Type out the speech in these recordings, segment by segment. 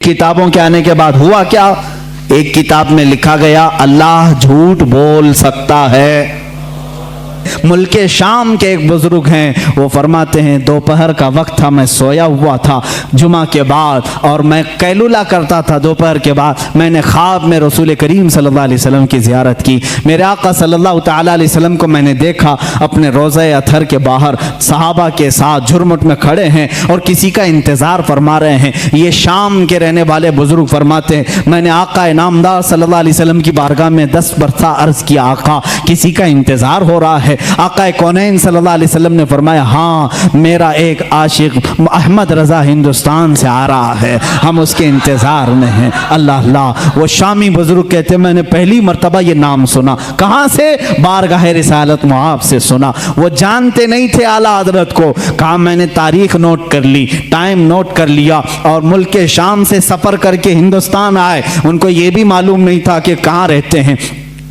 کتابوں کے آنے کے بعد ہوا کیا؟ ایک کتاب میں لکھا گیا اللہ جھوٹ بول سکتا ہے۔ ملک شام کے ایک بزرگ ہیں، وہ فرماتے ہیں دوپہر کا وقت تھا، میں سویا ہوا تھا جمعہ کے بعد، اور میں قیلولہ کرتا تھا دوپہر کے بعد۔ میں نے خواب میں رسول کریم صلی اللہ علیہ وسلم کی زیارت کی۔ میرے آقا صلی اللہ تعالیٰ علیہ وسلم کو میں نے دیکھا اپنے روضہ اطہر کے باہر صحابہ کے ساتھ جھرمٹ میں کھڑے ہیں اور کسی کا انتظار فرما رہے ہیں۔ یہ شام کے رہنے والے بزرگ فرماتے ہیں میں نے آقا انعامدار صلی اللہ علیہ وسلم کی بارگاہ میں 10 مرتبہ عرض کیا آقا کسی کا انتظار ہو رہا ہے۔ آقا کونین صلی اللہ علیہ وسلم نے فرمایا ہاں میرا ایک عاشق احمد رضا ہندوستان سے آ رہا ہے، ہم اس کے انتظار میں ہیں۔ اللہ اللہ، وہ شامی بزرگ کہتے ہیں میں نے پہلی مرتبہ یہ نام سنا۔ کہاں سے؟ بارگاہ رسالت معاب سے سنا۔ وہ جانتے نہیں تھے اعلیٰ حضرت کو۔ کہا میں نے تاریخ نوٹ کر لی، ٹائم نوٹ کر لیا، اور ملک شام سے سفر کر کے ہندوستان آئے۔ ان کو یہ بھی معلوم نہیں تھا کہ کہاں رہتے ہیں۔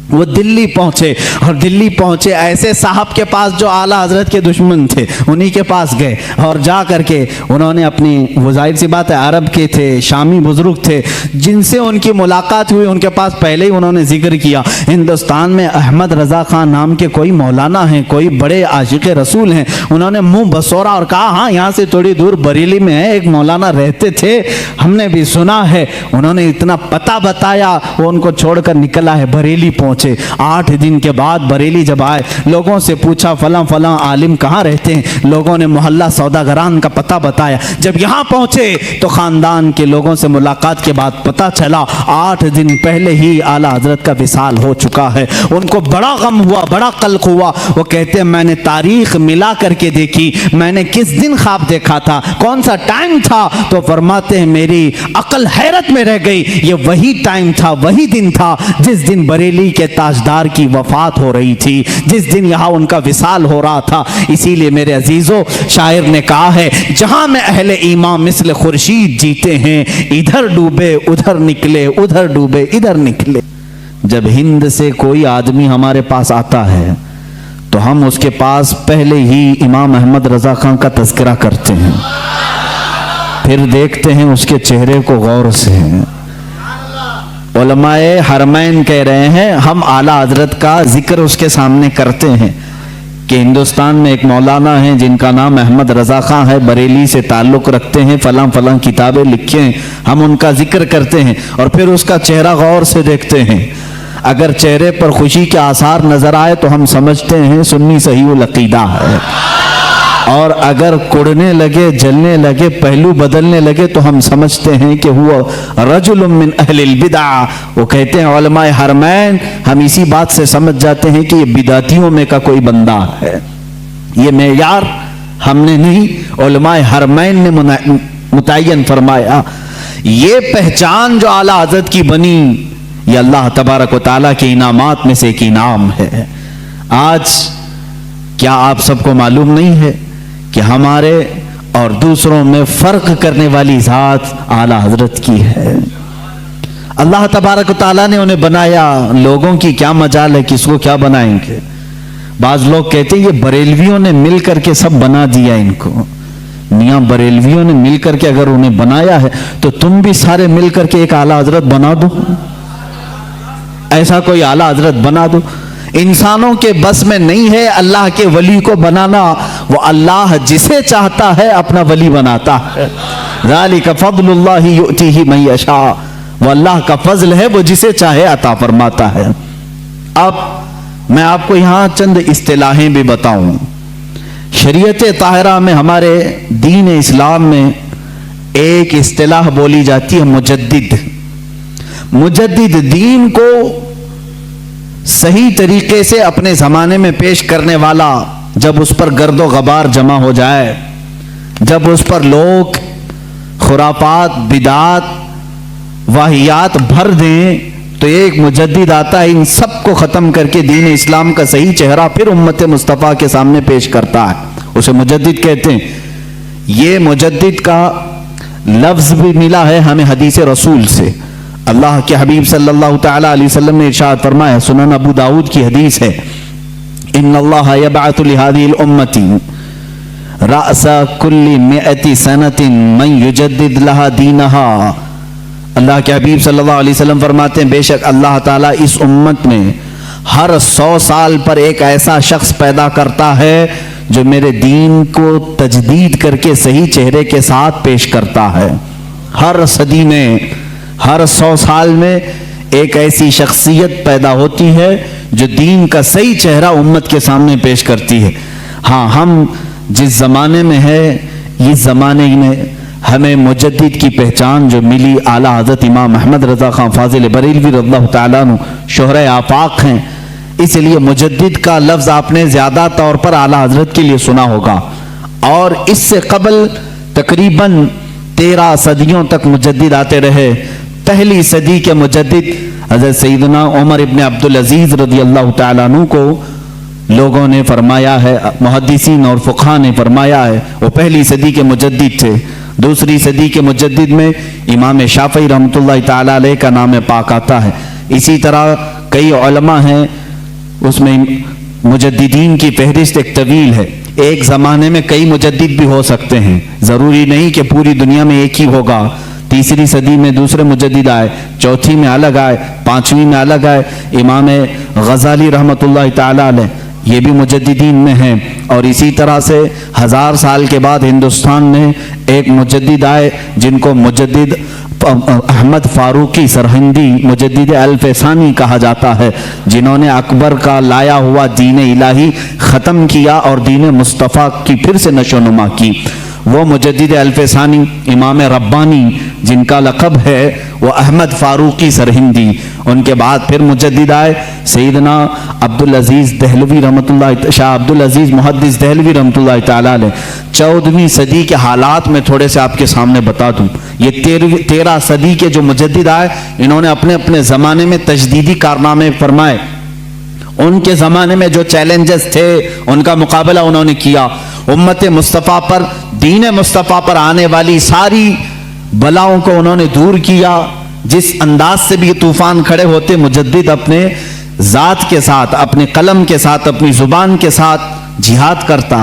وہ دلی پہنچے، اور دلی پہنچے ایسے صاحب کے پاس جو اعلیٰ حضرت کے دشمن تھے، انہی کے پاس گئے، اور جا کر کے انہوں نے اپنی، وہ ظاہر سی بات ہے عرب کے تھے، شامی بزرگ تھے، جن سے ان کی ملاقات ہوئی ان کے پاس پہلے ہی انہوں نے ذکر کیا ہندوستان میں احمد رضا خان نام کے کوئی مولانا ہیں، کوئی بڑے عاشق رسول ہیں۔ انہوں نے منہ بسورا اور کہا ہاں یہاں سے تھوڑی دور بریلی میں ہے، ایک مولانا رہتے تھے، ہم نے بھی سنا ہے۔ انہوں نے اتنا پتہ بتایا، وہ ان کو چھوڑ کر نکلا ہے، بریلی پہنچے۔ 8 دن کے بعد بریلی جب آئے، لوگوں سے پوچھا فلاں فلاں عالم کہاں رہتے ہیں، لوگوں نے محلہ سوداگران کا پتہ بتایا۔ جب یہاں پہنچے تو خاندان کے لوگوں سے ملاقات کے بعد پتہ چلا 8 دن پہلے ہی اعلیٰ حضرت کا وصال ہو چکا ہے۔ ان کو بڑا غم ہوا، بڑا قلق ہوا۔ وہ کہتے ہیں میں نے تاریخ ملا کر کے دیکھی، میں نے کس دن خواب دیکھا تھا، کون سا ٹائم تھا، تو فرماتے ہیں میری عقل حیرت میں رہ گئی۔ یہ وہی ٹائم تھا، وہی دن تھا جس دن بریلی کے تاجدار کی وفات ہو رہی تھی، جس دن یہاں ان کا وصال ہو رہا تھا۔ اسی لیے میرے عزیزو، شاعر نے کہا ہے جہاں میں اہل ایمان مثل خورشید جیتے ہیں، ادھر ڈوبے ادھر نکلے، ادھر ڈوبے ادھر نکلے۔ جب ہند سے کوئی آدمی ہمارے پاس آتا ہے تو ہم اس کے پاس پہلے ہی امام احمد رضا خان کا تذکرہ کرتے ہیں، پھر دیکھتے ہیں اس کے چہرے کو غور سے۔ علماء حرمین کہہ رہے ہیں ہم اعلیٰ حضرت کا ذکر اس کے سامنے کرتے ہیں کہ ہندوستان میں ایک مولانا ہیں جن کا نام احمد رضا خان ہے، بریلی سے تعلق رکھتے ہیں، فلاں فلاں کتابیں لکھے ہیں، ہم ان کا ذکر کرتے ہیں، اور پھر اس کا چہرہ غور سے دیکھتے ہیں۔ اگر چہرے پر خوشی کے آثار نظر آئے تو ہم سمجھتے ہیں سنی صحیح العقیدہ ہے، اور اگر کڑنے لگے، جلنے لگے، پہلو بدلنے لگے تو ہم سمجھتے ہیں کہ وہ رجل من اہل البدع۔ وہ کہتے ہیں علماء حرمین ہم اسی بات سے سمجھ جاتے ہیں کہ یہ بدعتیوں میں کا کوئی بندہ ہے۔ یہ معیار ہم نے نہیں، علماء حرمین نے متعین فرمایا۔ یہ پہچان جو اعلیٰ حضرت کی بنی، یہ اللہ تبارک و تعالیٰ کے انعامات میں سے ایک انعام ہے۔ آج کیا آپ سب کو معلوم نہیں ہے کہ ہمارے اور دوسروں میں فرق کرنے والی ذات اعلیٰ حضرت کی ہے؟ اللہ تبارک و تعالیٰ نے انہیں بنایا، لوگوں کی کیا مجال ہے کس کو کیا بنائیں گے۔ بعض لوگ کہتے ہیں یہ بریلویوں نے مل کر کے سب بنا دیا ان کو۔ میاں بریلویوں نے مل کر کے اگر انہیں بنایا ہے تو تم بھی سارے مل کر کے ایک اعلیٰ حضرت بنا دو، ایسا کوئی اعلیٰ حضرت بنا دو۔ انسانوں کے بس میں نہیں ہے اللہ کے ولی کو بنانا، وہ اللہ جسے چاہتا ہے اپنا ولی بناتا ہے۔ ذالک فضل اللہ یؤتیہ من یشاء، وہ اللہ کا فضل ہے، وہ جسے چاہے عطا فرماتا ہے۔ اب میں آپ کو یہاں چند اصطلاحیں بھی بتاؤں۔ شریعت طاہرہ میں، ہمارے دین اسلام میں ایک اصطلاح بولی جاتی ہے مجدد۔ مجدد دین کو صحیح طریقے سے اپنے زمانے میں پیش کرنے والا۔ جب اس پر گرد و غبار جمع ہو جائے، جب اس پر لوگ خرافات، بدعات، واہیات بھر دیں، تو ایک مجدد آتا ہے، ان سب کو ختم کر کے دین اسلام کا صحیح چہرہ پھر امت مصطفیٰ کے سامنے پیش کرتا ہے، اسے مجدد کہتے ہیں۔ یہ مجدد کا لفظ بھی ملا ہے ہمیں حدیث رسول سے۔ اللہ کے حبیب صلی اللہ تعالیٰ علیہ وسلم نے ارشاد فرمایا، سنن ابو داؤد کی حدیث ہے، ان اللہ یبعث لہذه الامة رأس كل 100 سنة من يجدد لها دینها اللہ کے حبیب صلی اللہ علیہ وسلم فرماتے ہیں بے شک اللہ تعالیٰ اس امت میں ہر 100 سال پر ایک ایسا شخص پیدا کرتا ہے جو میرے دین کو تجدید کر کے صحیح چہرے کے ساتھ پیش کرتا ہے. ہر صدی میں، ہر 100 سال میں ایک ایسی شخصیت پیدا ہوتی ہے جو دین کا صحیح چہرہ امت کے سامنے پیش کرتی ہے. ہاں، ہم جس زمانے میں ہے، اس زمانے میں ہمیں مجدد کی پہچان جو ملی اعلیٰ حضرت امام احمد رضا خان فاضل بریلوی رضی اللہ تعالیٰ عنہ شہرۂ آفاق ہیں. اس لیے مجدد کا لفظ آپ نے زیادہ طور پر اعلیٰ حضرت کے لیے سنا ہوگا، اور اس سے قبل تقریباً 13 صدیوں تک مجدد آتے رہے. پہلی صدی کے مجدد حضرت سیدنا عمر ابن عبدالعزیز رضی اللہ تعالیٰ عنہ کو لوگوں نے فرمایا ہے، محدثین اور فقہاء نے فرمایا ہے وہ پہلی صدی کے مجدد تھے. دوسری صدی کے مجدد میں امام شافعی رحمۃ اللہ تعالیٰ علیہ کا نام پاک آتا ہے. اسی طرح کئی علماء ہیں، اس میں مجددین کی فہرست ایک طویل ہے. ایک زمانے میں کئی مجدد بھی ہو سکتے ہیں، ضروری نہیں کہ پوری دنیا میں ایک ہی ہوگا. تیسری صدی میں دوسرے مجدد آئے، چوتھی میں الگ آئے، پانچویں میں الگ آئے. امام غزالی رحمۃ اللہ تعالیٰ علیہ یہ بھی مجددین میں ہیں. اور اسی طرح سے 1000 سال کے بعد ہندوستان میں ایک مجدد آئے جن کو مجدد احمد فاروقی سرہندی مجدد الف ثانی کہا جاتا ہے، جنہوں نے اکبر کا لایا ہوا دین الہی ختم کیا اور دین مصطفیٰ کی پھر سے نشو نما کی. وہ مجدد الف ثانی امام ربانی جن کا لقب ہے وہ احمد فاروقی سرہندی. ان کے بعد پھر مجدد آئے سیدنا عبدالعزیز دہلوی رحمۃ اللہ، شاہ عبدالعزیز محدث دہلوی رحمۃ اللہ تعالیٰ علیہ. 14ویں صدی کے حالات میں تھوڑے سے آپ کے سامنے بتا دوں. یہ 13 صدی کے جو مجدد آئے انہوں نے اپنے اپنے زمانے میں تجدیدی کارنامے فرمائے. ان کے زمانے میں جو چیلنجز تھے ان کا مقابلہ انہوں نے کیا. امت مصطفیٰ پر، دین مصطفیٰ پر آنے والی ساری بلاؤں کو انہوں نے دور کیا. جس انداز سے بھی یہ طوفان کھڑے ہوتے، مجدد اپنے ذات کے ساتھ، اپنے قلم کے ساتھ، اپنی زبان کے ساتھ جہاد کرتا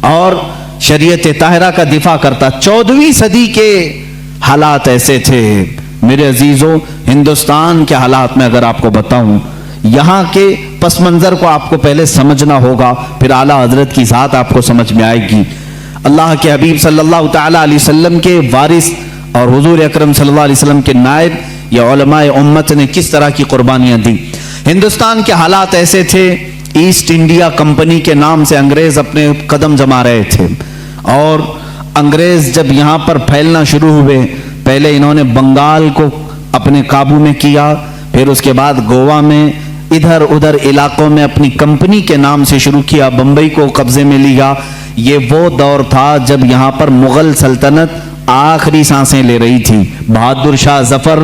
اور شریعت طاہرہ کا دفاع کرتا. 14ویں صدی کے حالات ایسے تھے میرے عزیزوں. ہندوستان کے حالات میں اگر آپ کو بتاؤں، یہاں کے پس منظر کو آپ کو پہلے سمجھنا ہوگا، پھر اعلیٰ حضرت کی ذات آپ کو سمجھ میں آئے گی. اللہ کے حبیب صلی اللہ تعالیٰ علیہ وسلم کے وارث اور حضور اکرم صلی اللہ علیہ وسلم کے نائب یا علماء امت نے کس طرح کی قربانیاں دی. ہندوستان کے حالات ایسے تھے، ایسٹ انڈیا کمپنی کے نام سے انگریز اپنے قدم جما رہے تھے، اور انگریز جب یہاں پر پھیلنا شروع ہوئے، پہلے انہوں نے بنگال کو اپنے قابو میں کیا، پھر اس کے بعد گوا میں، ادھر ادھر علاقوں میں اپنی کمپنی کے نام سے شروع کیا، بمبئی کو قبضے میں لیا. یہ وہ دور تھا جب یہاں پر مغل سلطنت آخری سانسیں لے رہی تھی. بہادر شاہ ظفر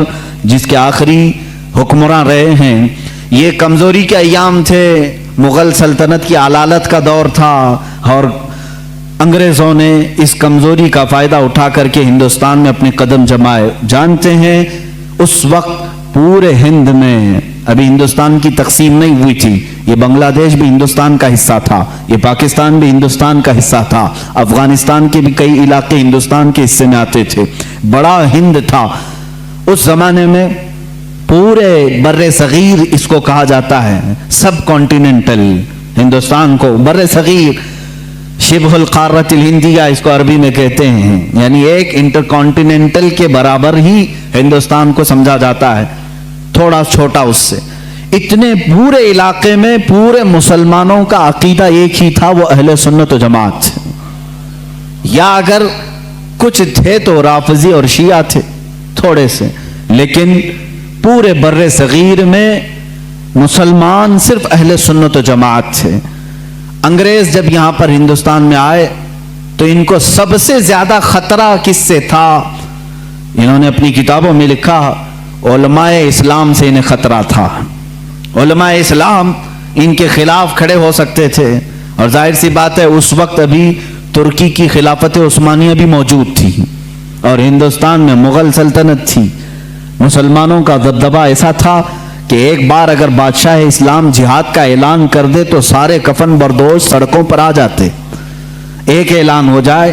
جس کے آخری حکمراں رہے ہیں، یہ کمزوری کے ایام تھے، مغل سلطنت کی علالت کا دور تھا، اور انگریزوں نے اس کمزوری کا فائدہ اٹھا کر کے ہندوستان میں اپنے قدم جمائے. جانتے ہیں اس وقت پورے ہند میں، ابھی ہندوستان کی تقسیم نہیں ہوئی تھی، یہ بنگلہ دیش بھی ہندوستان کا حصہ تھا، یہ پاکستان بھی ہندوستان کا حصہ تھا، افغانستان کے بھی کئی علاقے ہندوستان کے حصے میں آتے تھے، بڑا ہند تھا. اس زمانے میں پورے بر صغیر اس کو کہا جاتا ہے، سب کانٹیننٹل ہندوستان کو، بر صغیر شبہ القارۃ الہندیہ اس کو عربی میں کہتے ہیں، یعنی ایک انٹر کانٹیننٹل کے برابر ہی ہندوستان کو سمجھا جاتا ہے، تھوڑا چھوٹا اس سے. اتنے پورے علاقے میں پورے مسلمانوں کا عقیدہ ایک ہی تھا، وہ اہل سنت و جماعت، یا اگر کچھ تھے تو رافضی اور شیعہ تھے تھوڑے سے، لیکن پورے بر صغیر میں مسلمان صرف اہل سنت و جماعت تھے. انگریز جب یہاں پر ہندوستان میں آئے تو ان کو سب سے زیادہ خطرہ کس سے تھا؟ انہوں نے اپنی کتابوں میں لکھا علماء اسلام سے انہیں خطرہ تھا. علماء اسلام ان کے خلاف کھڑے ہو سکتے تھے، اور ظاہر سی بات ہے اس وقت ابھی ترکی کی خلافت عثمانیہ بھی موجود تھی اور ہندوستان میں مغل سلطنت تھی. مسلمانوں کا دبدبہ ایسا تھا کہ ایک بار اگر بادشاہ اسلام جہاد کا اعلان کر دے تو سارے کفن بردوش سڑکوں پر آ جاتے. ایک اعلان ہو جائے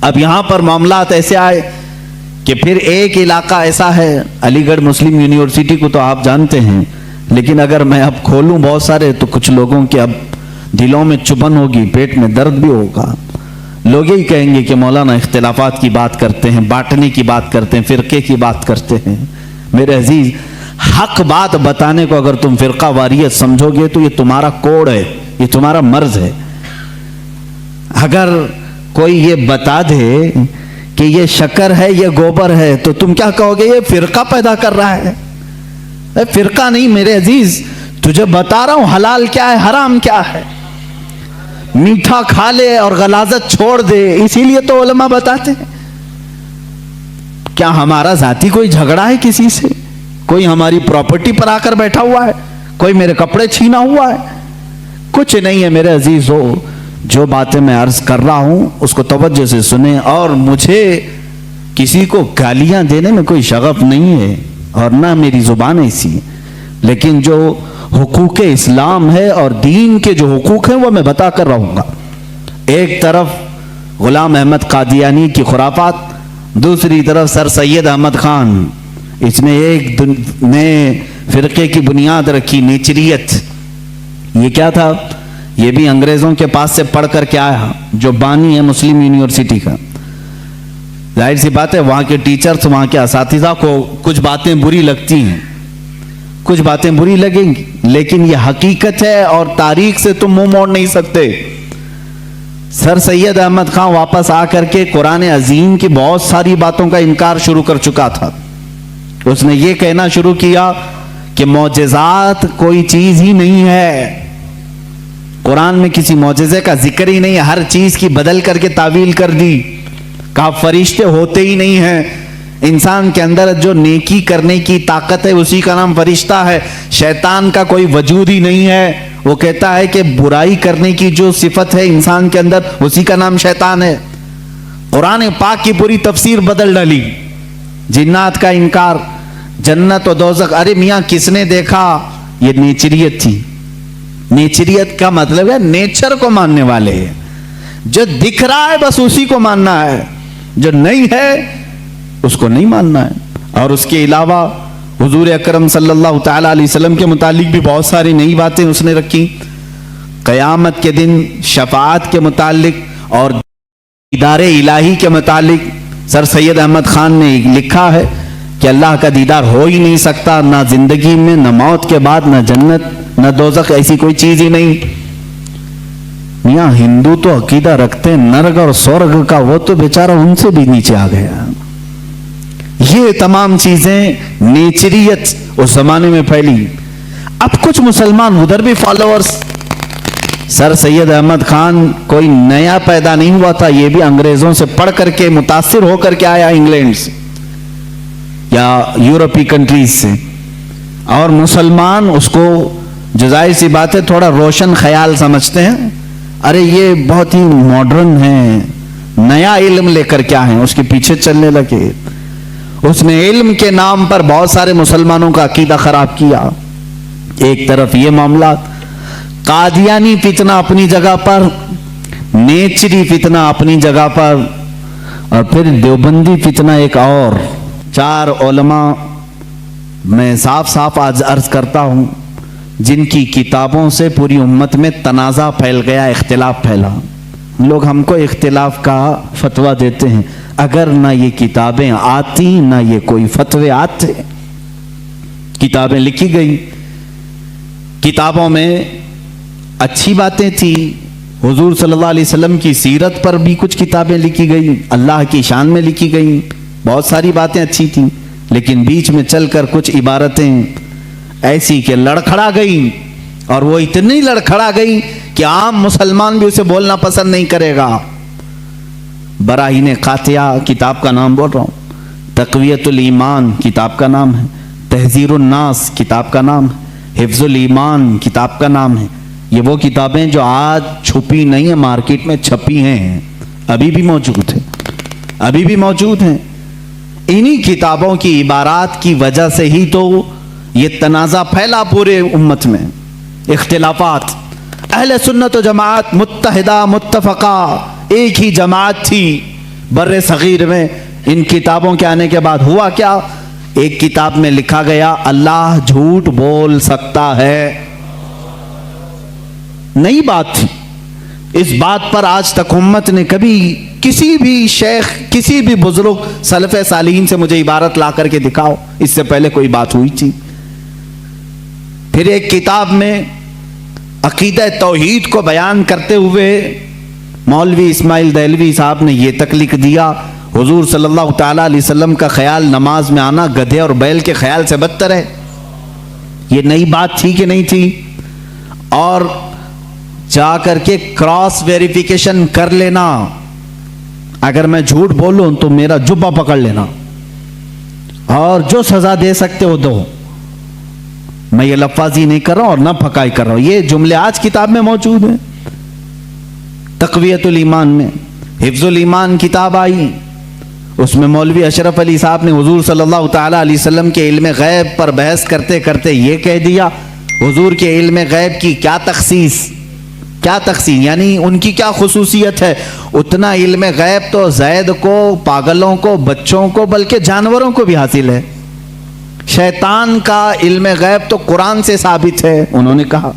اب یہاں پر معاملات ایسے آئے کہ پھر ایک علاقہ ایسا ہے، علی گڑھ مسلم یونیورسٹی کو تو آپ جانتے ہیں، لیکن اگر میں اب کھولوں بہت سارے تو کچھ لوگوں کے اب دلوں میں چبھن ہوگی، پیٹ میں درد بھی ہوگا. لوگ یہی کہیں گے کہ مولانا اختلافات کی بات کرتے ہیں، بانٹنے کی بات کرتے ہیں، فرقے کی بات کرتے ہیں. میرے عزیز، حق بات بتانے کو اگر تم فرقہ واریت سمجھو گے تو یہ تمہارا کوڑ ہے، یہ تمہارا مرض ہے. اگر کوئی یہ بتا دے کہ یہ شکر ہے، یہ گوبر ہے، تو تم کیا کہو گے؟ یہ فرقہ پیدا کر رہا ہے. فرقہ نہیں میرے عزیز، تجھے بتا رہا ہوں حلال کیا ہے، حرام کیا ہے. میٹھا کھا لے اور غلاظت چھوڑ دے، اسی لیے تو علماء بتاتے ہیں. کیا ہمارا ذاتی کوئی جھگڑا ہے کسی سے؟ کوئی ہماری پراپرٹی پر آ کر بیٹھا ہوا ہے؟ کوئی میرے کپڑے چھینا ہوا ہے؟ کچھ نہیں ہے میرے عزیز. ہو جو باتیں میں عرض کر رہا ہوں اس کو توجہ سے سنیں، اور مجھے کسی کو گالیاں دینے میں کوئی شغف نہیں ہے اور نہ میری زبان ایسی، لیکن جو حقوق اسلام ہے اور دین کے جو حقوق ہیں وہ میں بتا کر رہوں گا. ایک طرف غلام احمد قادیانی کی خرافات، دوسری طرف سر سید احمد خان، اس نے ایک نئے فرقے کی بنیاد رکھی، نیچریت. یہ کیا تھا؟ یہ بھی انگریزوں کے پاس سے پڑھ کر کے آیا، جو بانی ہے مسلم یونیورسٹی کا. ظاہر سی بات ہے وہاں کے ٹیچرز، وہاں کے اساتذہ کو کچھ باتیں بری لگتی ہیں، کچھ باتیں بری لگیں گی، لیکن یہ حقیقت ہے اور تاریخ سے تم منہ موڑ نہیں سکتے. سر سید احمد خان واپس آ کر کے قرآن عظیم کی بہت ساری باتوں کا انکار شروع کر چکا تھا. اس نے یہ کہنا شروع کیا کہ معجزات کوئی چیز ہی نہیں ہے، قرآن میں کسی معجزے کا ذکر ہی نہیں ہے، ہر چیز کی بدل کر کے تعویل کر دی. کہا فرشتے ہوتے ہی نہیں ہیں، انسان کے اندر جو نیکی کرنے کی طاقت ہے اسی کا نام فرشتہ ہے. شیطان کا کوئی وجود ہی نہیں ہے، وہ کہتا ہے کہ برائی کرنے کی جو صفت ہے انسان کے اندر اسی کا نام شیطان ہے. قرآن پاک کی پوری تفسیر بدل ڈالی. جنات کا انکار، جنت و دوزخ، ارے میاں کس نے دیکھا؟ یہ نیچریت تھی. نیچریت کا مطلب ہے نیچر کو ماننے والے ہیں. جو دکھ رہا ہے بس اسی کو ماننا ہے، جو نہیں ہے اس کو نہیں ماننا ہے. اور اس کے علاوہ حضور اکرم صلی اللہ تعالی علیہ وسلم کے متعلق بھی بہت ساری نئی باتیں اس نے رکھی. قیامت کے دن شفاعت کے متعلق اور دیدار الہی کے متعلق سر سید احمد خان نے لکھا ہے کہ اللہ کا دیدار ہو ہی نہیں سکتا، نہ زندگی میں، نہ موت کے بعد، نہ جنت، نہ دوزخ، ایسی کوئی چیز ہی نہیں. میاں ہندو تو عقیدہ رکھتے ہیں نرگ اور سورگ کا، وہ تو بیچارہ ان سے بھی نیچے آ گیا. یہ تمام چیزیں نیچریت اس زمانے میں پھیلی. اب کچھ مسلمان ادھر بھی فالوورز. سر سید احمد خان کوئی نیا پیدا نہیں ہوا تھا، یہ بھی انگریزوں سے پڑھ کر کے متاثر ہو کر کے آیا، انگلینڈ سے یا یورپی کنٹریز سے. اور مسلمان اس کو جو ظاہر سی بات ہے تھوڑا روشن خیال سمجھتے ہیں. ارے یہ بہت ہی ماڈرن ہیں، نیا علم لے کر کیا ہیں، اس کے پیچھے چلنے لگے. اس نے علم کے نام پر بہت سارے مسلمانوں کا عقیدہ خراب کیا. ایک طرف یہ معاملات، قادیانی فتنہ اپنی جگہ پر، نیچری فتنہ اپنی جگہ پر، اور پھر دیوبندی فتنہ ایک اور. 4 علماء میں صاف صاف آج عرض کرتا ہوں جن کی کتابوں سے پوری امت میں تنازع پھیل گیا، اختلاف پھیلا. لوگ ہم کو اختلاف کا فتویٰ دیتے ہیں، اگر نہ یہ کتابیں آتی نہ یہ کوئی فتوے آتے. کتابیں لکھی گئی، کتابوں میں اچھی باتیں تھی. حضور صلی اللہ علیہ وسلم کی سیرت پر بھی کچھ کتابیں لکھی گئی، اللہ کی شان میں لکھی گئی، بہت ساری باتیں اچھی تھیں. لیکن بیچ میں چل کر کچھ عبارتیں ایسی کہ لڑکھڑا گئی، اور وہ اتنی لڑکھڑا گئی کہ عام مسلمان بھی اسے بولنا پسند نہیں کرے گا. براہین قاطعہ کتاب کا نام بول رہا ہوں، تقویت الایمان کتاب کا نام ہے، تحذیر الناس کتاب کا نام ہے، حفظ الایمان کتاب کا نام ہے. یہ وہ کتابیں جو آج چھپی نہیں ہیں، مارکیٹ میں چھپی ہیں، ابھی بھی موجود ہیں، ابھی بھی موجود ہیں. انہی کتابوں کی عبارات کی وجہ سے ہی تو یہ تنازع پھیلا پورے امت میں، اختلافات. اہل سنت و جماعت متحدہ متفقہ ایک ہی جماعت تھی، بر صغیر میں ان کتابوں کے آنے کے بعد ہوا کیا؟ ایک کتاب میں لکھا گیا اللہ جھوٹ بول سکتا ہے. نئی بات تھی. اس بات پر آج تک امت نے کبھی کسی بھی شیخ کسی بھی بزرگ سلف صالحین سے مجھے عبارت لا کر کے دکھاؤ اس سے پہلے کوئی بات ہوئی تھی. پھر ایک کتاب میں عقیدہ توحید کو بیان کرتے ہوئے مولوی اسماعیل دہلوی صاحب نے یہ تک لکھ دیا حضور صلی اللہ تعالی علیہ وسلم کا خیال نماز میں آنا گدھے اور بیل کے خیال سے بدتر ہے. یہ نئی بات تھی کہ نہیں تھی؟ اور جا کر کے کراس ویریفیکیشن کر لینا, اگر میں جھوٹ بولوں تو میرا جبہ پکڑ لینا اور جو سزا دے سکتے ہو دو. میں یہ لفاظی نہیں کر رہا ہوں اور نہ پھکائی کر رہا ہوں, یہ جملے آج کتاب میں موجود ہیں. تقویت الایمان میں حفظ الایمان کتاب آئی, اس میں مولوی اشرف علی صاحب نے حضور صلی اللہ تعالی علیہ وسلم کے علم غیب پر بحث کرتے کرتے یہ کہہ دیا حضور کے علم غیب کی کیا تخصیص یعنی ان کی کیا خصوصیت ہے. اتنا علم غیب تو زید کو, پاگلوں کو, بچوں کو, بلکہ جانوروں کو بھی حاصل ہے. شیطان کا علم غیب تو قرآن سے ثابت ہے. انہوں نے کہا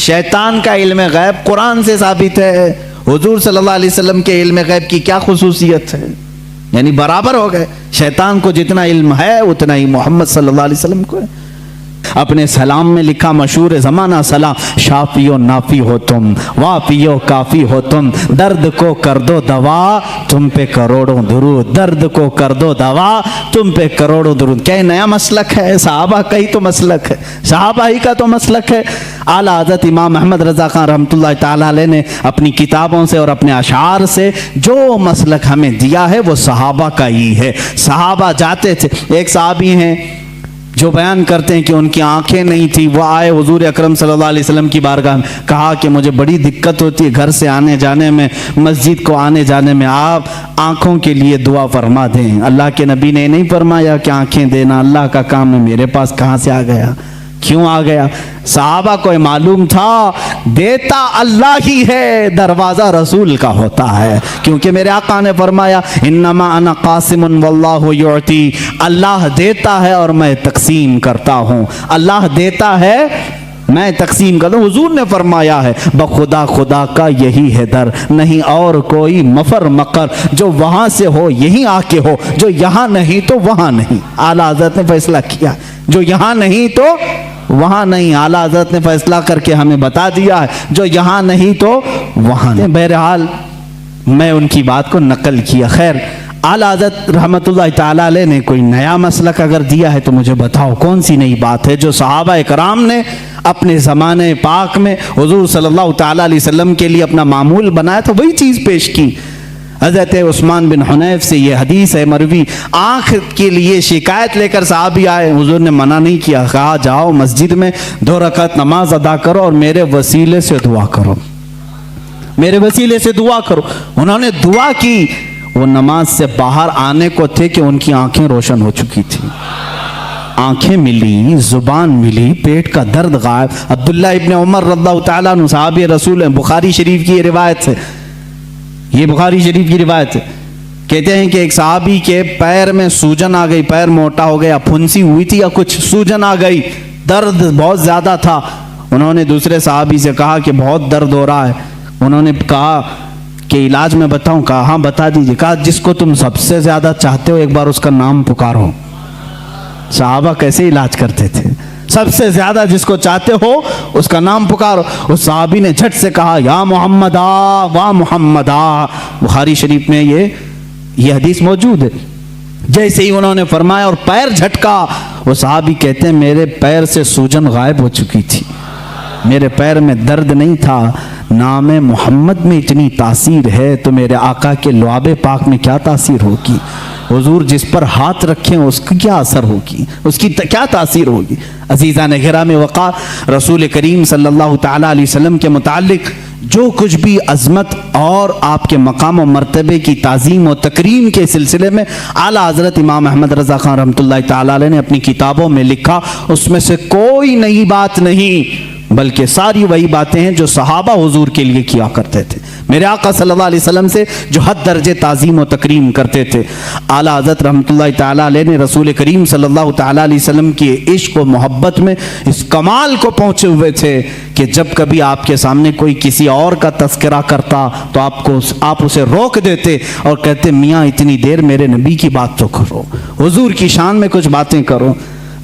شیطان کا علم غیب قرآن سے ثابت ہے, حضور صلی اللہ علیہ وسلم کے علم غیب کی کیا خصوصیت ہے؟ یعنی برابر ہو گئے. شیطان کو جتنا علم ہے اتنا ہی محمد صلی اللہ علیہ وسلم کو ہے. اپنے سلام میں لکھا مشہور زمانہ سلام, شافی و نافی ہو تم, وافی و کافی ہو تم, درد کو کر دو دوا تم پہ کروڑوں درود, درد کو کر دو دوا تم پہ کروڑوں درود. کیا نیا مسلک ہے؟ صحابہ کا ہی تو مسلک ہے, صحابہ ہی کا تو مسلک ہے. اعلیٰ حضرت امام احمد رضا خان رحمۃ اللہ تعالیٰ علیہ نے اپنی کتابوں سے اور اپنے اشعار سے جو مسلک ہمیں دیا ہے وہ صحابہ کا ہی ہے. صحابہ جاتے تھے. ایک صحابی ہیں جو بیان کرتے ہیں کہ ان کی آنکھیں نہیں تھی, وہ آئے حضور اکرم صلی اللہ علیہ وسلم کی بارگاہ میں, کہا کہ مجھے بڑی دقت ہوتی ہے گھر سے آنے جانے میں, مسجد کو آنے جانے میں, آپ آنکھوں کے لیے دعا فرما دیں. اللہ کے نبی نے نہیں فرمایا کہ آنکھیں دینا اللہ کا کام ہے, میرے پاس کہاں سے آ گیا, کیوں آ گیا؟ صحابہ کو معلوم تھا دیتا اللہ ہی ہے, دروازہ رسول کا ہوتا ہے, کیونکہ میرے آقا نے فرمایا انما انا قاسم واللہ یعطی, اللہ دیتا ہے اور میں تقسیم کرتا ہوں. اللہ دیتا ہے میں تقسیم کرتا ہوں. حضور نے فرمایا ہے بخدا خدا کا یہی ہے در, نہیں اور کوئی مفر مقر, جو وہاں سے ہو یہیں آ کے ہو, جو یہاں نہیں تو وہاں نہیں. اعلیٰ حضرت نے فیصلہ کیا, جو یہاں نہیں تو وہاں نہیں. اعلیٰ حضرت نے فیصلہ کر کے ہمیں بتا دیا ہے جو یہاں نہیں تو وہاں نہیں. بہرحال میں ان کی بات کو نقل کیا. خیر, اعلیٰ حضرت رحمۃ اللہ تعالیٰ علیہ نے کوئی نیا مسلک اگر دیا ہے تو مجھے بتاؤ کون سی نئی بات ہے جو صحابہ کرام نے اپنے زمانے پاک میں حضور صلی اللہ تعالیٰ علیہ وسلم کے لیے اپنا معمول بنایا تو وہی چیز پیش کی. حضرت عثمان بن حنیف سے یہ حدیث ہے مروی, آنکھ کے لیے شکایت لے کر صحابی آئے, حضور نے منع نہیں کیا, کہا جاؤ مسجد میں 2 رکعت نماز ادا کرو اور میرے وسیلے سے دعا کرو, میرے وسیلے سے دعا کرو. انہوں نے دعا کی, وہ نماز سے باہر آنے کو تھے کہ ان کی آنکھیں روشن ہو چکی تھی. آنکھیں ملی, زبان ملی, پیٹ کا درد غائب. عبداللہ ابن عمر رضی اللہ تعالیٰ عنہ صحابی رسول ہیں, بخاری شریف کی روایت سے, یہ بخاری شریف کی روایت ہے, کہتے ہیں کہ ایک صحابی کے پیر میں سوجن آ گئی, پیر موٹا ہو گیا, پھنسی ہوئی تھی یا کچھ, سوجن آ گئی, درد بہت زیادہ تھا. انہوں نے دوسرے صحابی سے کہا کہ بہت درد ہو رہا ہے. انہوں نے کہا کہ علاج میں بتاؤں؟ کہا ہاں بتا دیجیے. کہا جس کو تم سب سے زیادہ چاہتے ہو ایک بار اس کا نام پکارو. صحابہ کیسے علاج کرتے تھے, سب سے زیادہ جس کو چاہتے ہو اس کا نام پکارو. اس صحابی نے جھٹ سے کہا یا محمد آ وا محمد آ. بخاری شریف میں یہ حدیث موجود ہے. جیسے ہی انہوں نے فرمایا اور پیر جھٹکا, وہ صحابی کہتے ہیں میرے پیر سے سوجن غائب ہو چکی تھی, میرے پیر میں درد نہیں تھا. نام محمد میں اتنی تاثیر ہے تو میرے آقا کے لعاب پاک میں کیا تاثیر ہوگی. حضور جس پر ہاتھ رکھیں اس کا کیا اثر ہوگی, اس کی کیا تاثیر ہوگی. عزیزان گرامی وقار, رسول کریم صلی اللہ تعالیٰ علیہ وسلم کے متعلق جو کچھ بھی عظمت اور آپ کے مقام و مرتبے کی تعظیم و تکریم کے سلسلے میں اعلیٰ حضرت امام احمد رضا خان رحمۃ اللہ تعالیٰ علیہ نے اپنی کتابوں میں لکھا, اس میں سے کوئی نئی بات نہیں, بلکہ ساری وہی باتیں ہیں جو صحابہ حضور کے لیے کیا کرتے تھے، میرے آقا صلی اللہ علیہ وسلم سے جو حد درجے تعظیم و تکریم کرتے تھے۔ اعلیٰ حضرت رحمۃ اللہ تعالیٰ علیہ نے رسول کریم صلی اللہ تعالیٰ علیہ وسلم کی عشق و محبت میں اس کمال کو پہنچے ہوئے تھے کہ جب کبھی آپ کے سامنے کوئی کسی اور کا تذکرہ کرتا تو آپ اسے روک دیتے اور کہتے میاں اتنی دیر میرے نبی کی بات تو کرو، حضور کی شان میں کچھ باتیں کرو۔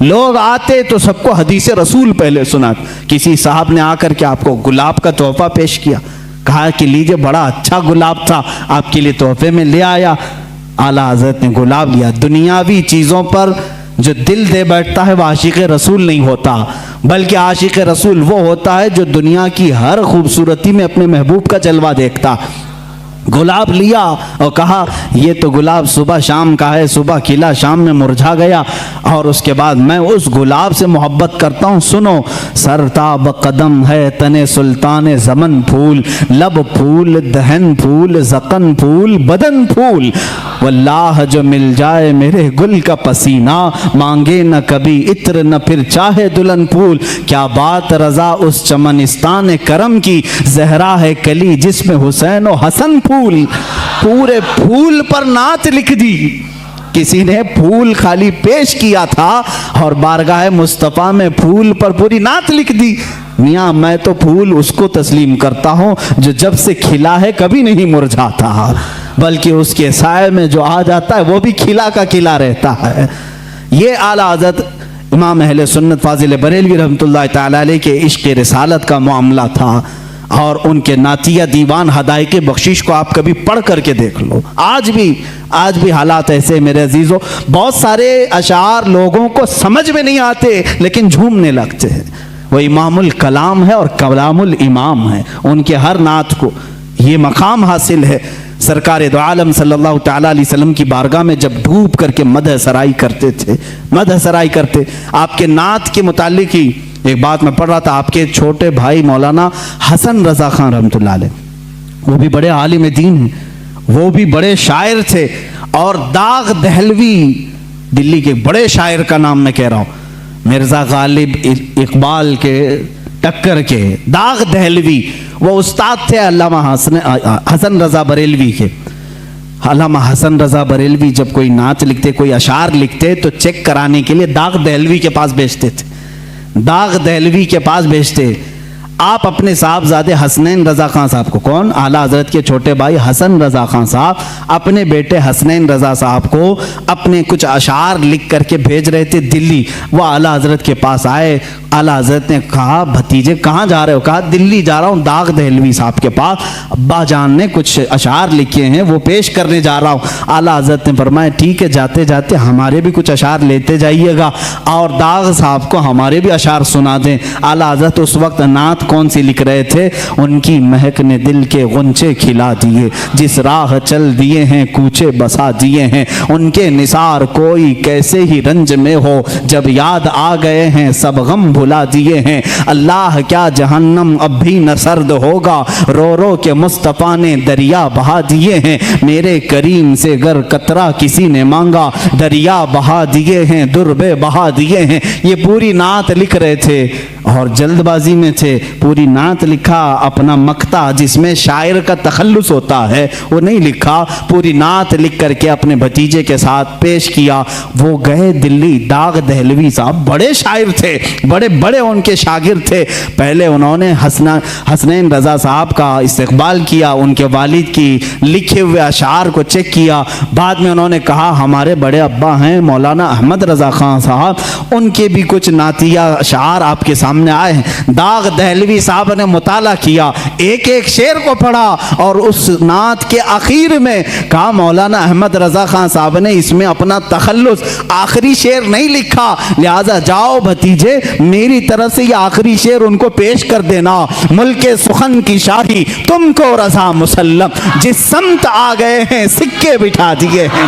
لوگ آتے تو سب کو حدیث رسول پہلے سنات۔ کسی صاحب نے آ کر کے آپ کو گلاب کا تحفہ پیش کیا، کہا کہ لیجئے بڑا اچھا گلاب تھا، آپ کے لیے تحفے میں لے آیا۔ اعلیٰ حضرت نے گلاب لیا۔ دنیاوی چیزوں پر جو دل دے بیٹھتا ہے وہ عاشق رسول نہیں ہوتا، بلکہ عاشق رسول وہ ہوتا ہے جو دنیا کی ہر خوبصورتی میں اپنے محبوب کا جلوہ دیکھتا۔ گلاب لیا اور کہا یہ تو گلاب صبح شام کا ہے، صبح کھلا شام میں مرجھا گیا، اور اس کے بعد میں اس گلاب سے محبت کرتا ہوں۔ سنو، سرتاب قدم ہے تن سلطان زمن پھول، لب پھول، دہن پھول، زقن پھول، بدن پھول، واللہ جو مل جائے میرے گل کا پسینہ، مانگے نہ کبھی عطر نہ پھر چاہے دلہن پھول۔ کیا بات رضا اس چمنستان کرم کی، زہرا ہے کلی جس میں حسین و حسن پھول۔ پورے پھول پر نعت لکھ دی، کسی نے پھول خالی پیش کیا تھا اور بارگاہ مصطفیٰ میں پھول پر پوری نعت لکھ دی۔ میاں میں تو پھول اس کو تسلیم کرتا ہوں جو جب سے کھلا ہے کبھی نہیں مرجھاتا، بلکہ اس کے سائے میں جو آ جاتا ہے وہ بھی کھلا کا کھلا رہتا ہے۔ یہ اعلیٰ حضرت امام اہل سنت فاضل بریلوی رحمۃ اللہ تعالی علیہ کے عشق رسالت کا معاملہ تھا، اور ان کے نعتیہ دیوان حدائق بخشش کو آپ کبھی پڑھ کر کے دیکھ لو۔ آج بھی حالات ایسے میرے عزیزوں، بہت سارے اشعار لوگوں کو سمجھ میں نہیں آتے لیکن جھومنے لگتے ہیں۔ وہ امام الکلام ہے اور کلام الامام ہے، ان کے ہر نعت کو یہ مقام حاصل ہے۔ سرکار دو عالم صلی اللہ تعالیٰ علیہ وسلم کی بارگاہ میں جب ڈوب کر کے مدح سرائی کرتے تھے، مدح سرائی کرتے، آپ کے نعت کے متعلق ہی ایک بات میں پڑھ رہا تھا، آپ کے چھوٹے بھائی مولانا حسن رضا خان رحمۃ اللہ علیہ، وہ بھی بڑے عالم دین ہیں، وہ بھی بڑے شاعر تھے، اور داغ دہلوی دلی کے بڑے شاعر کا نام میں کہہ رہا ہوں، مرزا غالب اقبال کے ٹکر کے داغ دہلوی، وہ استاد تھے علامہ حسن رضا بریلوی کے۔ علامہ حسن رضا بریلوی جب کوئی نعت لکھتے، کوئی اشعار لکھتے تو چیک کرانے کے لیے داغ دہلوی کے پاس بھیجتے تھے، داغ دہلوی کے پاس بھیجتے۔ آپ اپنے صاحبزادے حسنین رضا خان صاحب کو، کون؟ اعلیٰ حضرت کے چھوٹے بھائی حسن رضا خان صاحب اپنے بیٹے حسنین رضا صاحب کو اپنے کچھ اشعار لکھ کر کے بھیج رہے تھے دلی۔ وہ اعلیٰ حضرت کے پاس آئے، اعلیٰ حضرت نے کہا بھتیجے کہاں جا رہے ہو؟ کہا دلی جا رہا ہوں داغ دہلوی صاحب کے پاس، ابا جان نے کچھ اشعار لکھے ہیں وہ پیش کرنے جا رہا ہوں۔ اعلیٰ حضرت نے فرمایا ٹھیک ہے، جاتے جاتے ہمارے بھی کچھ اشعار لیتے جائیے گا اور داغ صاحب کو ہمارے بھی اشعار سنا دیں۔ اعلیٰ حضرت اس وقت نعت کون سی لکھ رہے تھے؟ ان کی مہک نے دل کے غنچے کھلا دیے، جس راہ چل دیے ہیں کوچے بسا دیے ہیں، ان کے نثار کوئی کیسے ہی رنج میں ہو، جب یاد آ گئے ہیں سب غم بھلا دیے ہیں، اللہ کیا جہنم اب بھی نہ سرد ہوگا، رو رو کے مصطفیٰ نے دریا بہا دیے ہیں، میرے کریم سے گر قطرہ کسی نے مانگا، دریا بہا دیے ہیں دربے بہا دیے ہیں۔ یہ پوری نعت لکھ رہے تھے اور جلد بازی میں تھے، پوری نعت لکھا، اپنا مقطع جس میں شاعر کا تخلص ہوتا ہے وہ نہیں لکھا، پوری نعت لکھ کر کے اپنے بھتیجے کے ساتھ پیش کیا۔ وہ گئے دلی، داغ دہلوی صاحب بڑے شاعر تھے، بڑے بڑے ان کے شاگرد تھے۔ پہلے انہوں نے حسنین رضا صاحب کا استقبال کیا، ان کے والد کی لکھے ہوئے اشعار کو چیک کیا، بعد میں انہوں نے کہا ہمارے بڑے ابا ہیں مولانا احمد رضا خان صاحب، ان کے بھی کچھ نعتیہ اشعار آپ کے سامنے آئے ہیں۔ داغ دہلوی صاحب نے مطالعہ کیا، ایک ایک شعر کو پڑھا اور اس نعت کے آخر میں کہا مولانا احمد رضا خان صاحب نے اس میں اپنا تخلص آخری شعر نہیں لکھا، لہذا جاؤ بھتیجے میری طرف سے یہ آخری شعر ان کو پیش کر دینا، ملک سخن کی شاہی تم کو رضا مسلم، جس سمت آ گئے ہیں سکے بٹھا دیے ہیں۔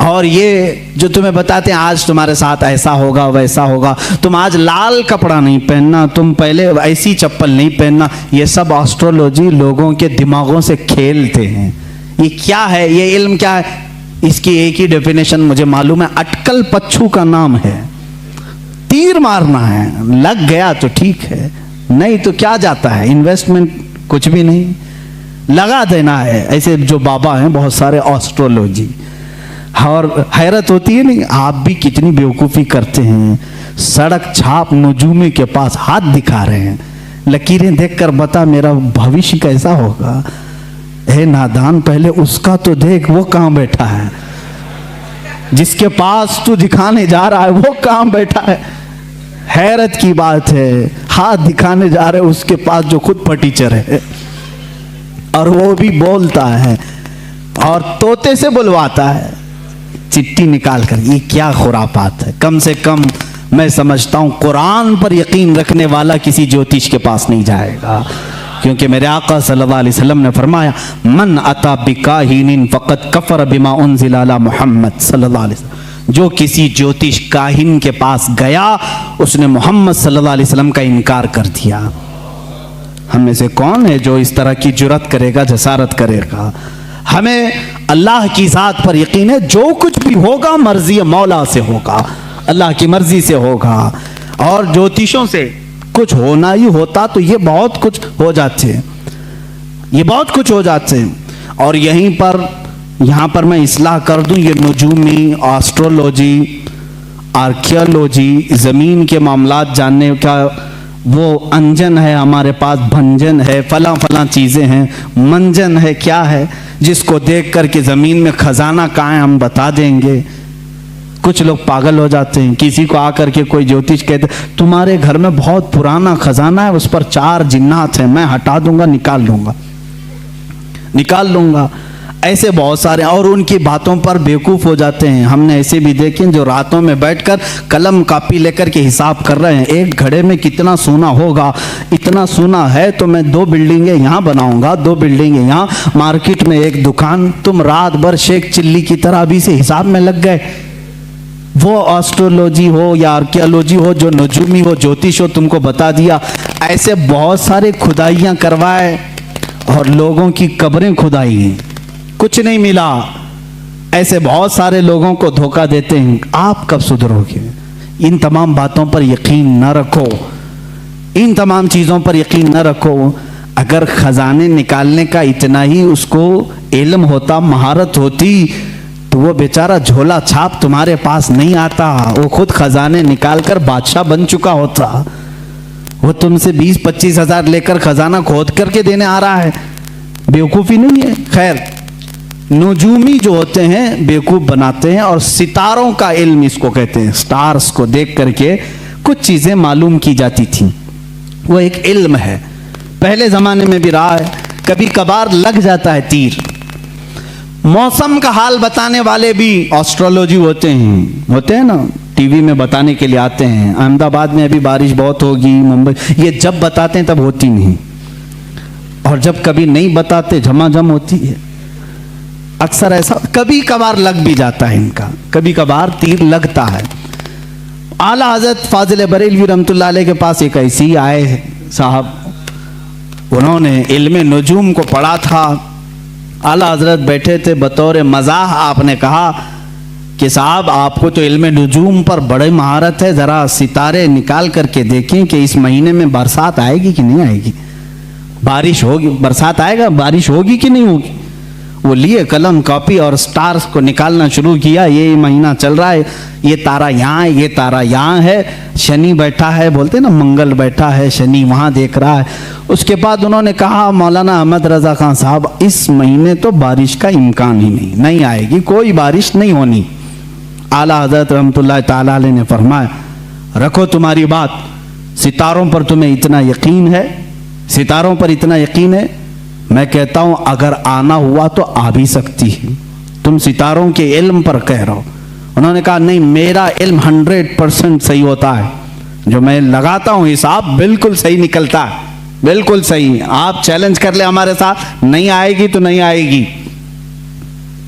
اور یہ جو تمہیں بتاتے ہیں آج تمہارے ساتھ ایسا ہوگا ویسا ہوگا، تم آج لال کپڑا نہیں پہننا، تم پہلے ایسی چپل نہیں پہننا، یہ سب ایسٹرولوجی لوگوں کے دماغوں سے کھیلتے ہیں۔ یہ کیا ہے؟ یہ علم کیا ہے؟ اس کی ایک ہی ڈیفینیشن مجھے معلوم ہے، اٹکل پچھو کا نام ہے۔ تیر مارنا ہے، لگ گیا تو ٹھیک ہے، نہیں تو کیا جاتا ہے، انویسٹمنٹ کچھ بھی نہیں، لگا دینا ہے۔ ایسے جو بابا ہیں بہت سارے ایسٹرولوجی، اور حیرت ہوتی ہے نہیں، آپ بھی کتنی بیوقوفی کرتے ہیں، سڑک چھاپ نجومی کے پاس ہاتھ دکھا رہے ہیں، لکیریں دیکھ کر بتا میرا بھویش کیسا ہوگا۔ اے نادان، پہلے اس کا تو دیکھ، وہ کہاں بیٹھا ہے، جس کے پاس تو دکھانے جا رہا ہے وہ کہاں بیٹھا ہے۔ حیرت کی بات ہے، ہاتھ دکھانے جا رہے اس کے پاس جو خود پٹیچر ہے، اور وہ بھی بولتا ہے اور طوطے سے بلواتا ہے چٹھی نکال کر۔ یہ کیا خرافات ہے؟ کم سے کم میں سمجھتا ہوں قرآن پر یقین رکھنے والا کسی جوتش کے پاس نہیں جائے گا، کیونکہ میرے آقا صلی اللہ علیہ وسلم نے فرمایا من اتا بکاہن فقد کفر بما انزل علی محمد صلی اللہ علیہ وسلم۔ جو کسی جوتش کاہن کے پاس گیا اس نے محمد صلی اللہ علیہ وسلم کا انکار کر دیا۔ ہم میں سے کون ہے جو اس طرح کی جرات کرے گا، جسارت کرے گا؟ ہمیں اللہ کی ذات پر یقین ہے، جو کچھ بھی ہوگا مرضی مولا سے ہوگا، اللہ کی مرضی سے ہوگا، اور جوتشوں سے کچھ ہونا ہی ہوتا تو یہ بہت کچھ ہو جاتے ہیں، یہ بہت کچھ ہو جاتے ہیں۔ اور یہاں پر میں اصلاح کر دوں، یہ نجومی، ایسٹرولوجی، آرکیالوجی، زمین کے معاملات جاننے کا وہ انجن ہے ہمارے پاس، بھنجن ہے، فلاں فلاں چیزیں ہیں، منجن ہے، کیا ہے جس کو دیکھ کر کے زمین میں خزانہ کہاں ہے ہم بتا دیں گے۔ کچھ لوگ پاگل ہو جاتے ہیں، کسی کو آ کر کے کوئی جوتش کہتے تمہارے گھر میں بہت پرانا خزانہ ہے، اس پر 4 جنات ہیں، میں ہٹا دوں گا، نکال لوں گا۔ ایسے بہت سارے، اور ان کی باتوں پر بیوقوف ہو جاتے ہیں۔ ہم نے ایسے بھی دیکھیں جو راتوں میں بیٹھ کر قلم کاپی لے کر کے حساب کر رہے ہیں، ایک گھڑے میں کتنا سونا ہوگا، اتنا سونا ہے تو میں 2 بلڈنگیں یہاں بناؤں گا، 2 بلڈنگیں یہاں، مارکیٹ میں 1 دکان۔ تم رات بھر شیخ چلی کی طرح ابھی سے حساب میں لگ گئے۔ وہ ایسٹرولوجی ہو یا آرکیالوجی ہو، جو نجومی ہو، جوتش ہو، تم کو بتا دیا۔ ایسے بہت سارے کھدائیاں کروائے اور لوگوں کی قبریں کھدائی ہیں، کچھ نہیں ملا۔ ایسے بہت سارے لوگوں کو دھوکہ دیتے ہیں۔ آپ کب سدھرو گے؟ ان تمام باتوں پر یقین نہ رکھو، ان تمام چیزوں پر یقین نہ رکھو۔ اگر خزانے نکالنے کا اتنا ہی اس کو علم ہوتا، مہارت ہوتی، تو وہ بیچارہ جھولا چھاپ تمہارے پاس نہیں آتا، وہ خود خزانے نکال کر بادشاہ بن چکا ہوتا۔ وہ تم سے 20-25 ہزار لے کر خزانہ کھود کر کے دینے آ رہا ہے، بیوقوفی نہیں ہے۔ خیر، نجومی جو ہوتے ہیں بیوقوف بناتے ہیں، اور ستاروں کا علم اس کو کہتے ہیں۔ سٹارز کو دیکھ کر کے کچھ چیزیں معلوم کی جاتی تھیں، وہ ایک علم ہے، پہلے زمانے میں بھی رہا ہے، کبھی کبھار لگ جاتا ہے تیر۔ موسم کا حال بتانے والے بھی ایسٹرولوجی ہوتے ہیں نا، ٹی وی میں بتانے کے لیے آتے ہیں۔ احمد آباد میں ابھی بارش بہت ہوگی، ممبئی، یہ جب بتاتے ہیں تب ہوتی نہیں، اور جب کبھی نہیں بتاتے جھماجھم ہوتی ہے۔ اکثر ایسا کبھی کبھار لگ بھی جاتا ہے، ان کا کبھی کبھار تیر لگتا ہے۔ اعلیٰ حضرت فاضل بریلوی رحمۃ اللہ علیہ کے پاس ایک ایسی آئے صاحب، انہوں نے علم نجوم کو پڑھا تھا۔ اعلیٰ حضرت بیٹھے تھے، بطور مزاح آپ نے کہا کہ صاحب آپ کو تو علم نجوم پر بڑی مہارت ہے، ذرا ستارے نکال کر کے دیکھیں کہ اس مہینے میں برسات آئے گی کہ نہیں آئے گی، بارش ہوگی، برسات آئے گا، بارش ہوگی کہ نہیں ہوگی۔ وہ لیے قلم کاپی اور سٹارز کو نکالنا شروع کیا، یہ مہینہ چل رہا ہے، یہ تارا یہاں ہے، یہ تارا یہاں ہے، شنی بیٹھا ہے، بولتے نا منگل بیٹھا ہے، شنی وہاں دیکھ رہا ہے۔ اس کے بعد انہوں نے کہا مولانا احمد رضا خان صاحب، اس مہینے تو بارش کا امکان ہی نہیں آئے گی، کوئی بارش نہیں ہونی۔ اعلیٰ حضرت رحمۃ اللہ تعالیٰ علیہ نے فرمایا رکھو تمہاری بات، ستاروں پر تمہیں اتنا یقین ہے، ستاروں پر اتنا یقین ہے، میں کہتا ہوں اگر آنا ہوا تو آ بھی سکتی ہے، تم ستاروں کے علم پر کہہ رہو۔ انہوں نے کہا نہیں، میرا علم 100% صحیح ہوتا ہے، جو میں لگاتا ہوں حساب بالکل صحیح نکلتا ہے، بالکل صحیح۔ آپ چیلنج کر لیں ہمارے ساتھ، نہیں آئے گی تو نہیں آئے گی۔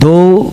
2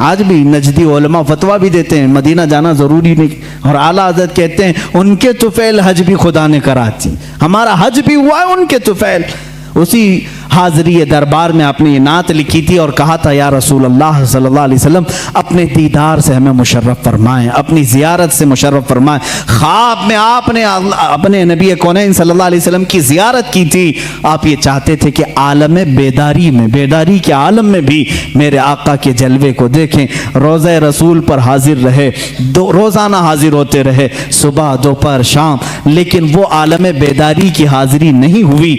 آج بھی نجدی علماء فتویٰ بھی دیتے ہیں مدینہ جانا ضروری نہیں، اور اعلیٰ حضرت کہتے ہیں ان کے طفیل حج بھی خدا نے کرا دی، ہمارا حج بھی ہوا ہے ان کے طفیل۔ اسی حاضری دربار میں آپ نے یہ نعت لکھی تھی اور کہا تھا یا رسول اللہ صلی اللہ علیہ وسلم اپنے دیدار سے ہمیں مشرف فرمائیں، اپنی زیارت سے مشرف فرمائیں۔ خواب میں آپ نے اپنے نبی کونین صلی اللہ علیہ وسلم کی زیارت کی تھی، آپ یہ چاہتے تھے کہ عالم بیداری میں، بیداری کے عالم میں بھی میرے آقا کے جلوے کو دیکھیں۔ روضہ رسول پر حاضر رہے، روزانہ حاضر ہوتے رہے، صبح دوپہر شام، لیکن وہ عالم بیداری کی حاضری نہیں ہوئی۔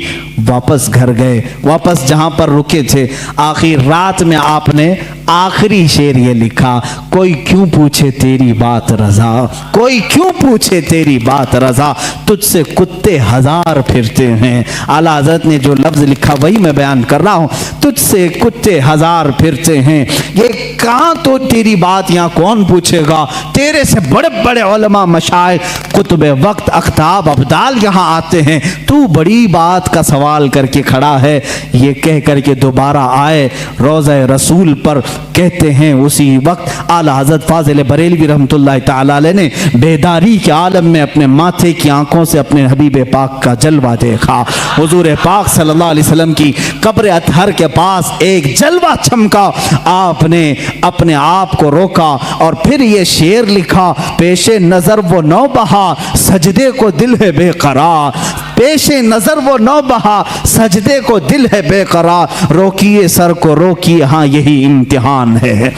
واپس گھر گئے، واپس جہاں پر رکے تھے، آخر رات میں آپ نے آخری شعر یہ لکھا، کوئی کیوں پوچھے تیری بات رضا، کوئی کیوں پوچھے تیری بات رضا، تجھ سے کتے ہزار پھرتے ہیں۔ اعلیٰ حضرت نے جو لفظ لکھا وہی میں بیان کر رہا ہوں، تجھ سے کتے ہزار پھرتے ہیں۔ یہ کہاں تو تیری بات یہاں کون پوچھے گا، تیرے سے بڑے بڑے علماء مشائخ قطب وقت اقطاب ابدال یہاں آتے ہیں، تو بڑی بات کا سوال کر کے کھڑا ہے۔ یہ کہہ کر کے دوبارہ آئے روضہ رسول پر، کہتے ہیں اسی وقت اعلیٰ حضرت فاضل بریلوی رحمۃ اللہ تعالی علیہ نے بیداری کے عالم میں اپنے ماتھے کی آنکھوں سے اپنے حبیب پاک کا جلوہ دیکھا۔ حضور پاک صلی اللہ علیہ وسلم کی قبر اطہر کے پاس ایک جلوہ چمکا، آپ نے اپنے آپ کو روکا اور پھر یہ شعر لکھا، پیش نظر وہ نو بہا سجدے کو دل ہے بے قرار، پیش نظر وہ نو بہا سجدے کو دل ہے بے قرار، روکیے سر کو روکیے ہاں یہی امتحان ہے۔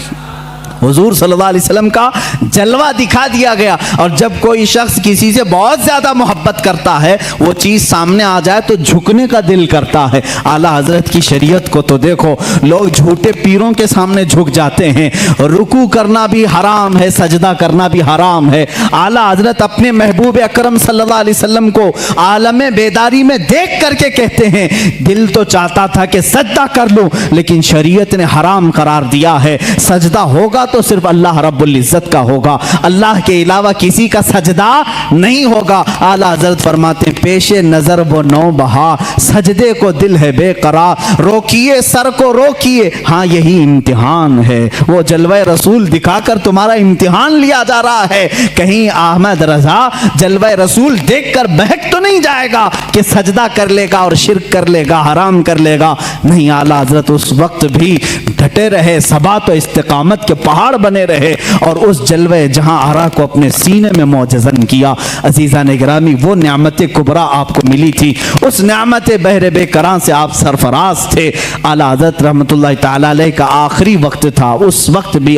حضور صلی اللہ علیہ وسلم کا جلوہ دکھا دیا گیا، اور جب کوئی شخص کسی سے بہت زیادہ محبت کرتا ہے وہ چیز سامنے آ جائے تو جھکنے کا دل کرتا ہے۔ اعلیٰ حضرت کی شریعت کو تو دیکھو، لوگ جھوٹے پیروں کے سامنے جھک جاتے ہیں، رکوع کرنا بھی حرام ہے، سجدہ کرنا بھی حرام ہے۔ اعلیٰ حضرت اپنے محبوب اکرم صلی اللہ علیہ وسلم کو عالم بیداری میں دیکھ کر کے کہتے ہیں، دل تو چاہتا تھا کہ سجدہ کر لوں لیکن شریعت نے حرام قرار دیا ہے، سجدہ ہوگا تو صرف اللہ رب العزت کا ہوگا، اللہ کے علاوہ کسی کا سجدہ نہیں ہوگا۔ اعلیٰ حضرت فرماتے ہیں پیش نظر وہ نو بہا سجدے کو دل ہے بے قرار، روکیے سر کو روکیے ہاں یہی امتحان ہے۔ وہ جلوہ رسول دکھا کر تمہارا امتحان لیا جا رہا ہے، کہیں احمد رضا جلوہ رسول دیکھ کر بہک تو نہیں جائے گا کہ سجدہ کر لے گا اور شرک کر لے گا، حرام کر لے گا، نہیں۔ اعلیٰ حضرت اس وقت بھی ڈٹے رہے، ثبات و استقامت کے پہاڑ بنے رہے اور اس جلوہ جہاں آرا کو اپنے سینے میں معجزن کیا۔ عزیزان گرامی، وہ نعمت کبریٰ آپ کو ملی تھی، اس نعمت بحر بے کراں سے آپ سرفراز تھے۔ اعلیٰ حضرت رحمۃ اللہ تعالی علیہ کا آخری وقت تھا، اس وقت بھی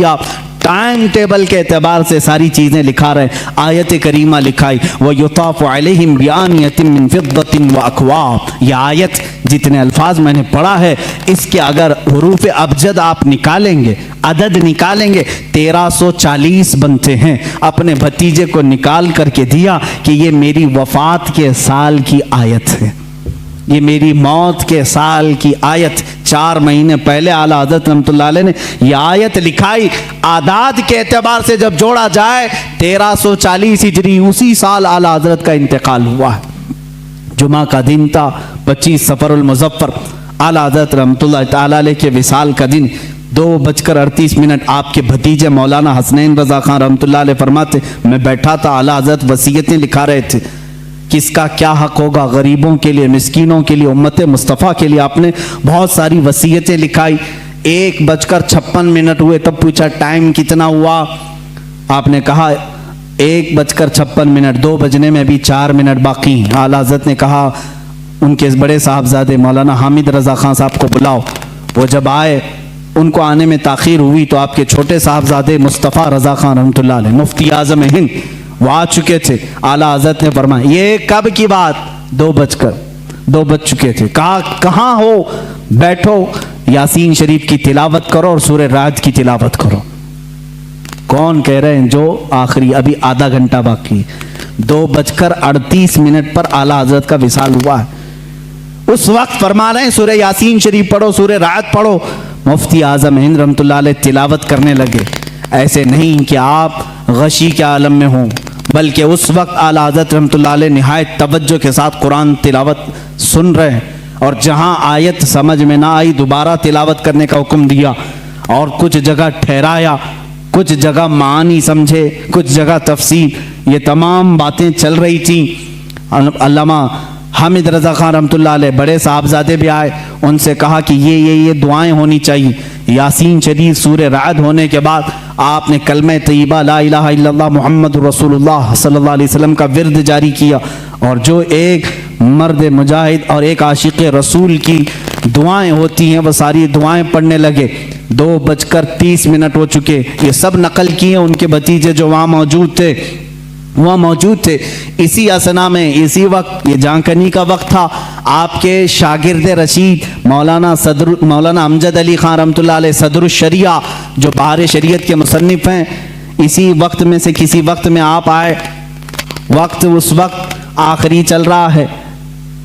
آپ ٹائم ٹیبل کے اعتبار سے ساری چیزیں لکھا رہے۔ آیت کریمہ لکھائی وَيُطَافُ عَلَيْهِمْ بِآنِيَةٍ مِّن فِضَّةٍ وَأَكْوَابٍ، یہ آیت جتنے الفاظ میں نے پڑھا ہے اس کے اگر حروف ابجد آپ نکالیں گے، عدد نکالیں گے، 1340 بنتے ہیں۔ اپنے بھتیجے کو نکال کر کے دیا کہ یہ میری وفات کے سال کی آیت ہے، یہ میری موت کے سال کی آیت۔ 4 مہینے پہلے اعلیٰ حضرت رحمۃ اللہ علیہ نے یہ آیت لکھائی۔ اعداد کے اعتبار سے جب جوڑا جائے 1340 ہجری، اسی سال اعلیٰ حضرت کا انتقال ہوا ہے۔ جمعہ کا دن تھا 25 صفر المظفر، اعلیٰ حضرت رحمۃ اللہ تعالی علیہ کے وصال کا دن۔ 2:38 آپ کے بھتیجے مولانا حسنین رضا خان رحمۃ اللہ علیہ فرماتے میں بیٹھا تھا، اعلیٰ حضرت وصیتیں لکھا رہے تھے، کس کا کیا حق ہوگا، غریبوں کے لیے، مسکینوں کے لیے، امت مصطفیٰ کے لیے آپ نے بہت ساری وصیتیں لکھائی۔ 1:56 ہوئے، تب پوچھا ٹائم کتنا ہوا، آپ نے کہا 1:56، 2 بجنے میں ابھی 4 منٹ باقی ہیں۔ اعلیٰ حضرت نے کہا ان کے بڑے صاحبزادے مولانا حامد رضا خان صاحب کو بلاؤ۔ وہ جب آئے، ان کو آنے میں تاخیر ہوئی تو آپ کے چھوٹے صاحبزادے مصطفیٰ رضا خان رحمۃ اللہ علیہ، مفتی اعظم ہند، وہ آ چکے تھے۔ اعلیٰ حضرت نے فرمایا یہ کب کی بات، 2 بج چکے تھے۔ کہا کہاں ہو، بیٹھو یاسین شریف کی تلاوت کرو اور سورہ رعد کی تلاوت کرو۔ کون کہہ رہے ہیں جو آخری، ابھی آدھا گھنٹہ باقی۔ 2:38 پر اعلیٰ حضرت کا وصال ہوا ہے۔ اس وقت فرما رہے ہیں سورہ یاسین شریف پڑھو، سورہ رعد پڑھو۔ مفتی اعظم ہند رحمۃ اللہ علیہ تلاوت کرنے لگے۔ ایسے نہیں کہ آپ غشی کے عالم میں ہوں، بلکہ اس وقت اعلیٰ حضرت رحمۃ اللہ علیہ نہایت توجہ کے ساتھ قرآن تلاوت سن رہے ہیں، اور جہاں آیت سمجھ میں نہ آئی دوبارہ تلاوت کرنے کا حکم دیا۔ اور کچھ جگہ ٹھہرایا، کچھ جگہ معانی سمجھے، کچھ جگہ تفسیر، یہ تمام باتیں چل رہی تھیں۔ علامہ حامد رضا خان رحمۃ اللہ علیہ بڑے صاحبزادے بھی آئے، ان سے کہا کہ یہ دعائیں ہونی چاہیے۔ یاسین شریف سورہ رعد ہونے کے بعد آپ نے کلمہ طیبہ لا الہ الا اللہ محمد رسول اللہ صلی اللہ علیہ وسلم کا ورد جاری کیا، اور جو ایک مرد مجاہد اور ایک عاشق رسول کی دعائیں ہوتی ہیں وہ ساری دعائیں پڑھنے لگے۔ 2:30 ہو چکے، یہ سب نقل کیے ان کے بھتیجے جو وہاں موجود تھے۔ اسی اسنا میں، اسی وقت، یہ جانکنی کا وقت تھا، آپ کے شاگرد رشید مولانا امجد علی خان رحمۃ اللہ علیہ صدر الشریعہ جو بہار شریعت کے مصنف ہیں، اسی وقت میں سے کسی وقت میں آپ آئے۔ وقت اس وقت آخری چل رہا ہے،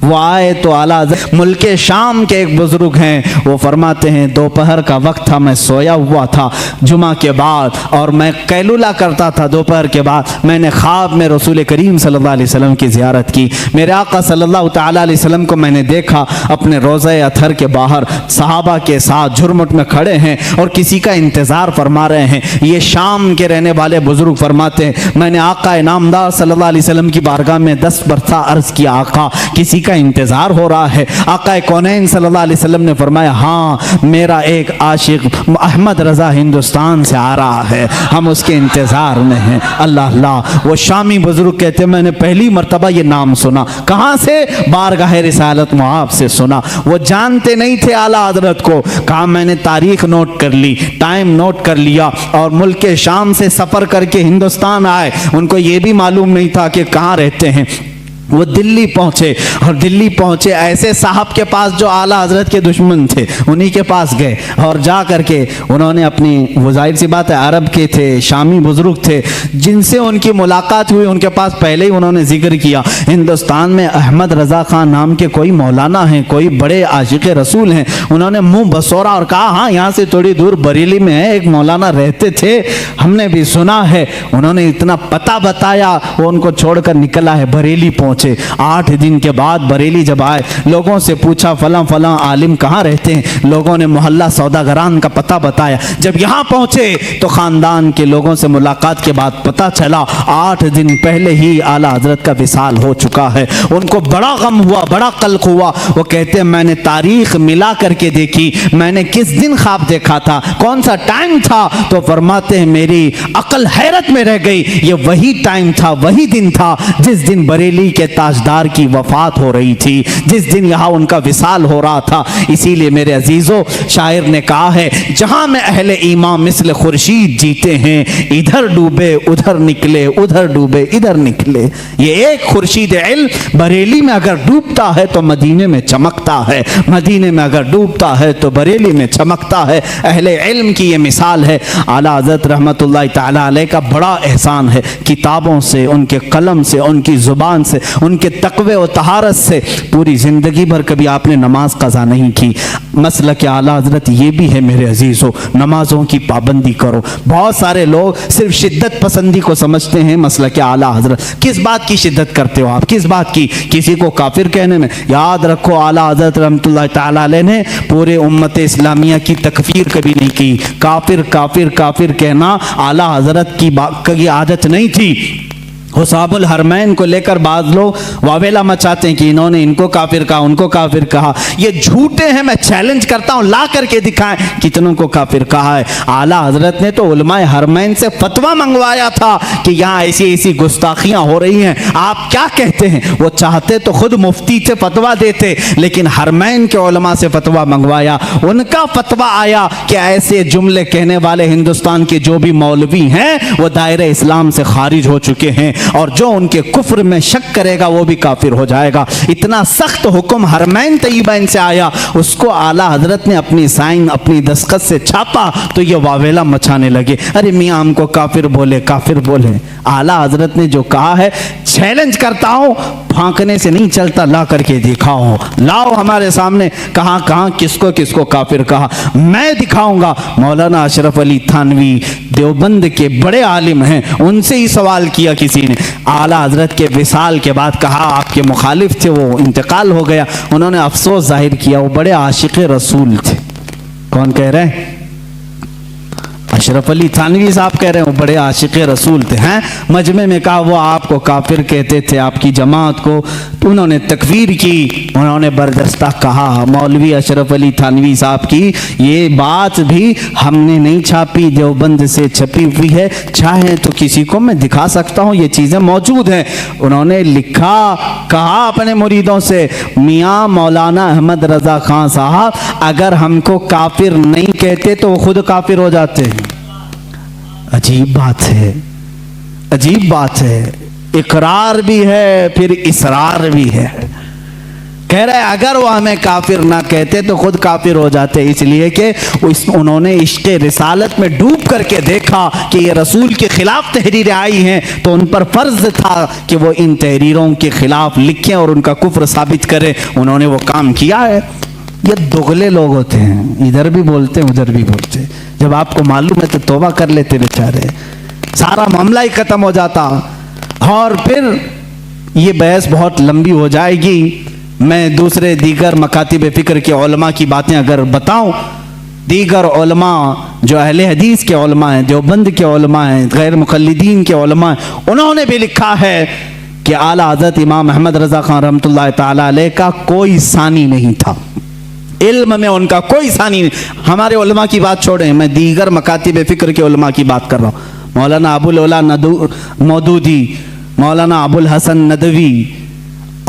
وہ آئے تو اعلیٰ ملک شام کے ایک بزرگ ہیں، وہ فرماتے ہیں دوپہر کا وقت تھا، میں سویا ہوا تھا جمعہ کے بعد، اور میں قیلولہ کرتا تھا دوپہر کے بعد۔ میں نے خواب میں رسول کریم صلی اللہ علیہ وسلم کی زیارت کی، میرے آقا صلی اللہ تعالیٰ علیہ وسلم کو میں نے دیکھا اپنے روضہ اطہر کے باہر صحابہ کے ساتھ جھرمٹ میں کھڑے ہیں اور کسی کا انتظار فرما رہے ہیں۔ یہ شام کے رہنے والے بزرگ فرماتے ہیں میں نے آقا انعامدار صلی اللہ علیہ وسلم کی بارگاہ میں 10 مرتبہ عرض کیا آقا کسی کا انتظار ہو رہا ہے۔ آقا کونین صلی اللہ علیہ وسلم نے فرمایا ہاں میرا ایک عاشق احمد رضا ہندوستان سے آ رہا ہے، ہم اس کے انتظار میں ہیں۔ اللہ اللہ، وہ شامی بزرگ کہتے ہیں میں نے پہلی مرتبہ یہ نام سنا۔ کہاں سے؟ بارگاہ رسالت مآب سے سنا۔ وہ جانتے نہیں تھے اعلیٰ حضرت کو، کہا میں نے تاریخ نوٹ کر لی، ٹائم نوٹ کر لیا، اور ملک شام سے سفر کر کے ہندوستان آئے۔ ان کو یہ بھی معلوم نہیں تھا کہ کہاں رہتے ہیں۔ وہ دلی پہنچے، اور دلی پہنچے ایسے صاحب کے پاس جو اعلیٰ حضرت کے دشمن تھے، انہی کے پاس گئے، اور جا کر کے انہوں نے اپنی، وہ ظاہر سی بات ہے عرب کے تھے، شامی بزرگ تھے، جن سے ان کی ملاقات ہوئی ان کے پاس پہلے ہی انہوں نے ذکر کیا ہندوستان میں احمد رضا خان نام کے کوئی مولانا ہیں، کوئی بڑے عاشق رسول ہیں۔ انہوں نے منہ بسورا اور کہا ہاں یہاں سے تھوڑی دور بریلی میں ہے ایک مولانا رہتے تھے، ہم نے بھی سنا ہے۔ انہوں نے اتنا پتہ بتایا، وہ ان کو چھوڑ کر نکلا ہے، بریلی پہنچے۔ 8 دن کے بعد بریلی جب آئے، لوگوں سے پوچھا فلاں فلاں عالم کہاں رہتے ہیں، لوگوں نے محلہ سوداگران کا پتہ بتایا۔ جب یہاں پہنچے تو خاندان کے لوگوں سے ملاقات کے بعد پتہ چلا 8 دن پہلے ہی اعلیٰ حضرت کا وصال ہو چکا ہے۔ ان کو بڑا غم ہوا، بڑا قلق ہوا۔ وہ کہتے ہیں میں نے تاریخ ملا کر کے دیکھی، میں نے کس دن خواب دیکھا تھا، کون سا ٹائم تھا، تو فرماتے ہیں میری عقل حیرت میں رہ گئی، یہ وہی ٹائم تھا، وہی دن تھا جس دن بریلی کے تاجدار کی وفات ہو رہی تھی، جس دن یہاں ان کا وصال ہو رہا تھا۔ اسی لیے میرے عزیزو، شاعر نے کہا ہے جہاں میں اہل ایمان مثل خورشید جیتے ہیں، ادھر ڈوبے ادھر نکلے، ادھر ڈوبے ادھر نکلے۔ یہ ایک خورشید علم بریلی میں اگر ڈوبتا ہے تو مدینے میں چمکتا ہے، مدینے میں اگر ڈوبتا ہے تو بریلی میں چمکتا ہے۔ اہل علم کی یہ مثال ہے۔ اعلیٰ حضرت رحمت اللہ تعالی علیہ کا بڑا احسان ہے، کتابوں سے، ان کے قلم سے، ان کی زبان سے، ان کے تقوی و طہارت سے پوری زندگی بھر کبھی آپ نے نماز قضا نہیں کی۔ مسلک اعلیٰ حضرت یہ بھی ہے میرے عزیزو، نمازوں کی پابندی کرو۔ بہت سارے لوگ صرف شدت پسندی کو سمجھتے ہیں مسلک اعلیٰ حضرت۔ کس بات کی شدت کرتے ہو آپ؟ کس بات کی؟ کسی کو کافر کہنے میں؟ یاد رکھو اعلیٰ حضرت رحمۃ اللہ تعالی علیہ نے پورے امت اسلامیہ کی تکفیر کبھی نہیں کی۔ کافر کافر کافر کہنا اعلیٰ حضرت کی عادت نہیں تھی۔ حساب الحرمین کو لے کر بعض لوگ واویلا مچاتے ہیں کہ انہوں نے ان کو کافر کہا، ان کو کافر کہا۔ یہ جھوٹے ہیں، میں چیلنج کرتا ہوں لا کر کے دکھائیں کتنوں کو کافر کہا ہے۔ اعلیٰ حضرت نے تو علماء حرمین سے فتویٰ منگوایا تھا کہ یہاں ایسی ایسی گستاخیاں ہو رہی ہیں، آپ کیا کہتے ہیں؟ وہ چاہتے تو خود مفتی سے فتویٰ دیتے، لیکن حرمین کے علماء سے فتویٰ منگوایا۔ ان کا فتویٰ آیا کہ ایسے جملے کہنے والے ہندوستان کے جو بھی مولوی ہیں وہ دائرہ اسلام سے خارج ہو چکے ہیں، اور جو ان کے کفر میں شک کرے گا وہ بھی کافر ہو جائے گا۔ اتنا سخت حکم حرمین طیبین سے آیا، اس کو اعلیٰ حضرت نے اپنی سائن، اپنی دستخط سے چھاپا تو یہ واویلا مچانے لگے، ارے میاں ہم کو کافر بولے، کافر بولے۔ اعلیٰ حضرت نے جو کہا ہے چیلنج کرتا ہوں، پھانکنے سے نہیں چلتا، لا کر کے دکھاؤ، لاؤ ہمارے سامنے کہاں کہاں کس کو کافر کہا۔ میں دکھاؤں گا۔ مولانا اشرف علی تھانوی دیوبند کے بڑے عالم ہیں، ان سے ہی سوال کیا کسی نے، اعلیٰ حضرت کے وصال کے بعد کہا آپ کے مخالف تھے، وہ انتقال ہو گیا، انہوں نے افسوس ظاہر کیا، وہ بڑے عاشق رسول تھے۔ کون کہہ رہے ہیں؟ اشرف علی تھانوی صاحب کہہ رہے ہیں وہ بڑے عاشق رسول تھے ہیں، مجمع میں کہا وہ آپ کو کافر کہتے تھے، آپ کی جماعت کو، تو انہوں نے تکفیر کی، انہوں نے بردستہ کہا۔ مولوی اشرف علی تھانوی صاحب کی یہ بات بھی ہم نے نہیں چھاپی، دیوبند سے چھپی ہوئی ہے، چاہیں تو کسی کو میں دکھا سکتا ہوں، یہ چیزیں موجود ہیں۔ انہوں نے لکھا، کہا اپنے مریدوں سے، میاں مولانا احمد رضا خان صاحب اگر ہم کو کافر نہیں کہتے تو وہ خود کافر ہو جاتے ہیں۔ عجیب بات ہے، عجیب بات ہے، اقرار بھی ہے پھر اصرار بھی ہے۔ کہہ رہے اگر وہ ہمیں کافر نہ کہتے تو خود کافر ہو جاتے، اس لیے کہ انہوں نے عشق رسالت میں ڈوب کر کے دیکھا کہ یہ رسول کے خلاف تحریریں آئی ہیں، تو ان پر فرض تھا کہ وہ ان تحریروں کے خلاف لکھیں اور ان کا کفر ثابت کریں۔ انہوں نے وہ کام کیا ہے۔ یہ دغلے لوگ ہوتے ہیں، ادھر بھی بولتے ہیں ادھر بھی بولتے ہیں، جب آپ کو معلوم ہے تو توبہ کر لیتے بیچارے، سارا معاملہ ہی ختم ہو جاتا۔ اور پھر یہ بحث بہت لمبی ہو جائے گی، میں دوسرے دیگر مکاتب فکر کے علماء کی باتیں اگر بتاؤں، دیگر علماء جو اہل حدیث کے علماء ہیں، دیوبند کے علماء ہیں، غیر مقلدین کے علماء ہیں، انہوں نے بھی لکھا ہے کہ اعلیٰ حضرت امام احمد رضا خان رحمۃ اللہ تعالیٰ علیہ کا کوئی ثانی نہیں تھا، علم میں ان کا کوئی ثانی نہیں۔ ہمارے علماء کی بات چھوڑیں، میں دیگر مکاتب فکر کے علماء کی بات کر رہا ہوں، مولانا ابو العلا مودودی، مولانا ابو الحسن ندوی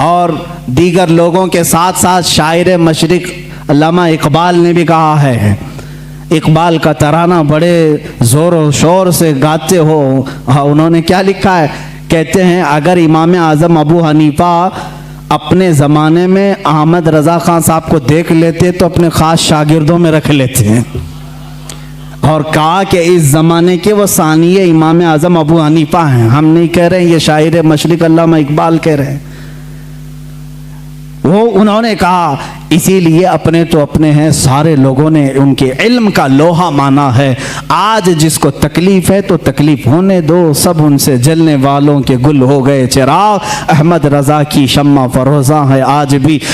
اور دیگر لوگوں کے ساتھ ساتھ شاعر مشرق علامہ اقبال نے بھی کہا ہے، اقبال کا ترانہ بڑے زور و شور سے گاتے ہو، انہوں نے کیا لکھا ہے، کہتے ہیں اگر امام اعظم ابو حنیفہ اپنے زمانے میں احمد رضا خان صاحب کو دیکھ لیتے تو اپنے خاص شاگردوں میں رکھ لیتے ہیں، اور کہا کہ اس زمانے کے وہ ثانی امام اعظم ابو حنیفہ ہیں، ہم نہیں کہہ رہے ہیں، یہ شاعر مشرق علامہ اقبال کہہ رہے ہیں۔ وہ انہوں نے کہا اسی لیے اپنے تو اپنے ہیں، سارے لوگوں نے ان کے علم کا لوہا مانا ہے، آج جس کو تکلیف ہے تو تکلیف ہونے دو، سب ان سے جلنے والوں کے گل ہو گئے چراغ، احمد رضا کی شمع فروزاں ہے آج بھی۔